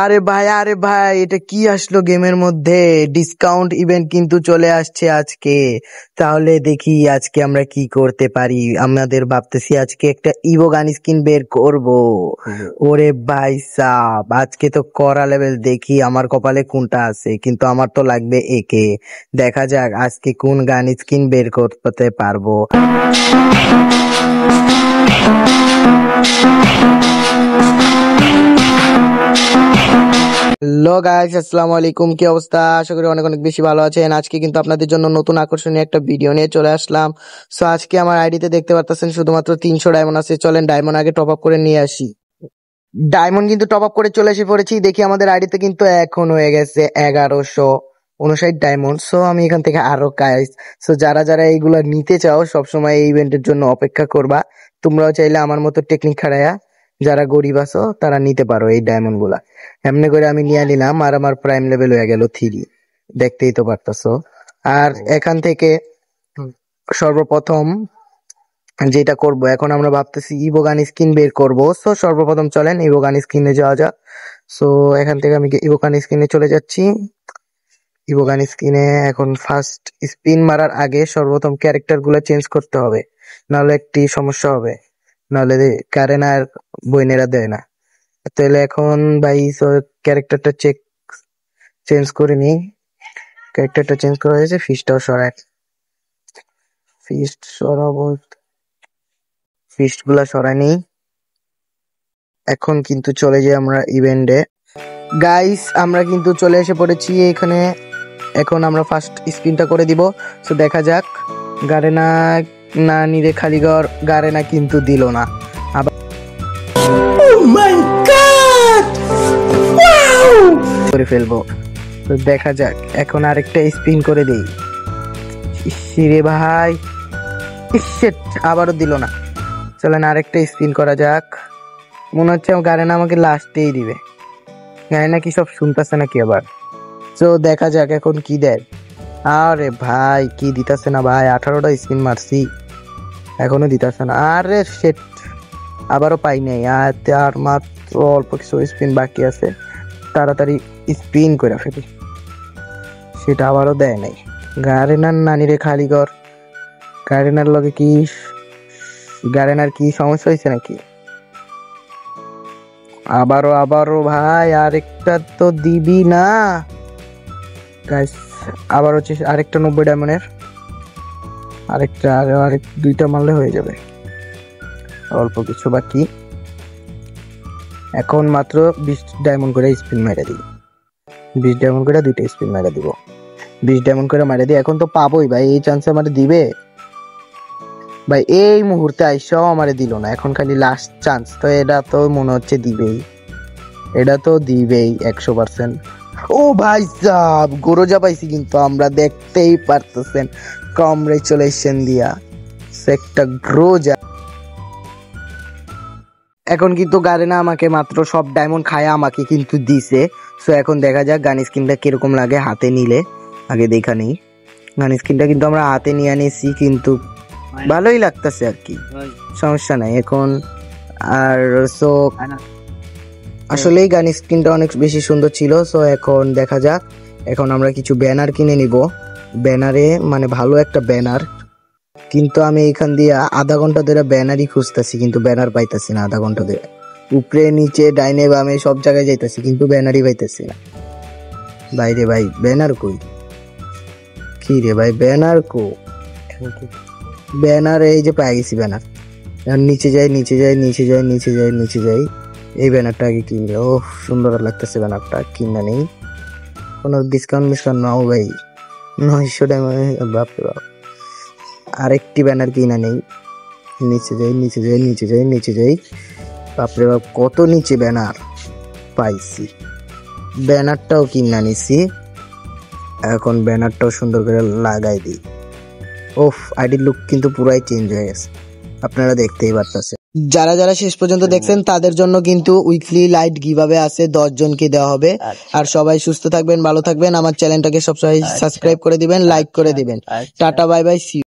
আরে ভাই এটা কি আসলো গেমের মধ্যে? ডিসকাউন্ট ইভেন্ট কিন্তু চলে আসছে আজকে। তাহলে দেখি আজকে আমরা কি করতে পারি। আমাদের ভাবতেছি আজকে একটা ইভো গান স্কিন বের করব। ওরে ভাই সাব, আজকে তো করা লেভেল। দেখি আমার কপালে কোনটা আছে, কিন্তু আমার তো লাগবে একে। দেখা যাক আজকে কোন গান স্কিন বের করতে পারবো। হ্যালো গাইস, আসসালামু আলাইকুম। কি অবস্থা? আশা করি অনেক অনেক বেশি ভালো আছেন। আজকে কিন্তু আপনাদের জন্য নতুন আকর্ষণীয় একটা ভিডিও নিয়ে চলে আসলাম। সো আজকে আমার আইডিতে দেখতে পাচ্ছেন শুধুমাত্র 300 ডায়মন্ড আছে। চলেন ডায়মন্ড আগে টপ আপ করে নিয়ে আসি। ডায়মন্ড কিন্তু টপ আপ করে চলে এসে পড়েছি। দেখি আমাদের আইডিতে কিন্তু এখন হয়ে গেছে 1159 ডায়মন্ড। সো আমি এখান থেকে আরো গাইস, সো যারা যারা এইগুলা নিতে চাও সবসময় এই ইভেন্টের জন্য অপেক্ষা করবা। তোমরাও চাইলে আমার মতো টেকনিক খাড়ায়া যারা গরিব আছো তারা নিতে পারো এই ডায়মন্ড গুলা। এমনি করে আমি নিয়ে নিলাম আর আমার প্রাইম লেভেল হয়ে গেল 3। দেখতেই তো পারতাছো। আর এখান থেকে সর্বপ্রথম যেটা করব, এখন আমরা ভাবতেছি ইভো গান স্কিন বের করব। সো সর্বপ্রথম চলেন ইভো গান স্কিনে যাওয়া যাক। সো এখান থেকে আমি ইভো গান স্কিনে চলে যাচ্ছি। ইভো গান স্কিনে এখন ফার্স্ট স্পিন মারার আগে সর্বপ্রথম ক্যারেক্টার গুলো চেঞ্জ করতে হবে, নাহলে একটি সমস্যা হবে। নাহলে কারেনার বইনেরা দেয় না। তাহলে এখন ভাই ক্যারেক্টারটা চেঞ্জ করে নি। ক্যারেক্টারটা চেঞ্জ করা হয়েছে, ফিস্টটাও সরাই। ফিস্ট সরাবো, ফিস্ট গুলা সরাই নি। এখন কিন্তু চলে যাই আমরা ইভেন্টে। গাইস আমরা কিন্তু চলে এসে পড়েছি এখানে। এখন আমরা ফার্স্ট স্পিনটা করে দিব। সো দেখা যাক। গারেনা না নিরে খালিগর, গারেনা কিন্তু দিল না। আবার করে ফেলবো। তো দেখা যাক, এখন আরেকটা স্পিন করে দেই। রে ভাই, আবারও দিল না। চলেন আরেকটা স্পিন করা যাক। মনে হচ্ছে গারেনা আমাকে লাস্টেই দিবে। গারেনা কি সব শুনতেছে নাকি আবার? তো দেখা যাক এখন কি দেয়। আরে ভাই কি দিতেছে না ভাই, 18টা স্পিন মারছি এখনো দিতেছে না। আরে সেট, আবারও পাই নাই। আর মাত্র অল্প কিছু স্পিন বাকি আছে, তাড়াতাড়ি স্পিন করে ফেলি। সেটা আবারও দেয় নাই। গারেনার নানিরে খালি ঘর। গারেনার লগে কি, গারেনার কি সমস্যা হয়েছে নাকি? আবারও ভাই আরেকটা তো দিবি না গাইস। আবার হচ্ছে আরেকটা 90 ডায়মন্ডের, আরেকটা আরেক 2টা মারলে হয়ে যাবে। অল্প কিছু বাকি। এখন মাত্র 20 ডায়মন্ড করে স্পিন মেরে দিই। 20 ডায়মন্ড করে 2টা স্পিন মেরে দিব। 20 ডায়মন্ড করে মেরে দিই। এখন তো পাবোই ভাই, এই চান্সে আমারে দিবে ভাই। এই মুহূর্তে আইসাও আমারে দিল না। এখন খালি লাস্ট চান্স। তো এটা তো মনে হচ্ছে দিবেই, এটা তো দিবেই 100%। ও ভাই সাব, গোরোজা পাইছি কিন্তু আমরা, দেখতেই পারতেছেন। কংগ্রেচুলেশন দিয়া একটা গ্রোজা। এখন কিন্তু গারেনা আমাকে মাত্র সব ডায়মন্ড খায়া আমাকে কিন্তু দিছে। সো এখন দেখা যাক গান স্কিনটা কিরকম লাগে হাতে নিলে। আগে দেখা নেই। গান স্কিনটা কিন্তু আমরা হাতে নিয়ে আনিছি, কিন্তু ভালোই লাগতেছে আর কি, সমস্যা নাই এখন। আর সো আসলেই গান স্কিনটা অনেক বেশি সুন্দর ছিল। সো এখন দেখা যাক, এখন আমরা কিছু ব্যানার কিনে নিব। ব্যানারে মানে ভালো একটা ব্যানার, কিন্তু আমি এখান দিয়ে আধা ঘন্টা ধরে ব্যানারই খুঁজতেছি, কিন্তু ব্যানার পাইতেছি না। আধা ঘন্টা ধরে উপরে নিচে ডাইনে বামে সব জায়গায় যাইতেছি, কিন্তু ব্যানারই পাইতেছি না। বাইরে ভাই ব্যানার কই? কি রে ভাই ব্যানার কো? ব্যানার এই যে পাই গেছি ব্যানার। নিচে যাই নিচে যাই নিচে যাই নিচে যাই নিচে যাই। এই ব্যানারটা আগে কিনবে। ও সুন্দর লাগতেছে ব্যানারটা, কিনা নেই। কোনো ডিসকাউন্ট নাও ভাই। 900 ডায়মন্ড, বাপরে বাপ। আরেকটি ব্যানার কিনা নেই। নিচে যাই নিচে যাই নিচে যাই নিচে যাই। বাপরে বাপ কত নিচে ব্যানার পাইছি। ব্যানারটাও কিনা নিছি। এখন ব্যানারটাও সুন্দর করে লাগাই দিই। ওফ, আইডির লুক কিন্তু পুরাই চেঞ্জ হয়ে গেছে, আপনারা দেখতেই পারতেছেন। যারা যারা শেষ পর্যন্ত দেখছেন তাদের জন্য কিন্তু উইকলি লাইট গিভঅ্যাওয়ে আছে, 10 জনকে দেওয়া হবে। আর সবাই সুস্থ থাকবেন, ভালো থাকবেন। আমার চ্যানেলটাকে সবসময় সাবস্ক্রাইব করে দিবেন, লাইক করে দিবেন। Tata bye bye, see you.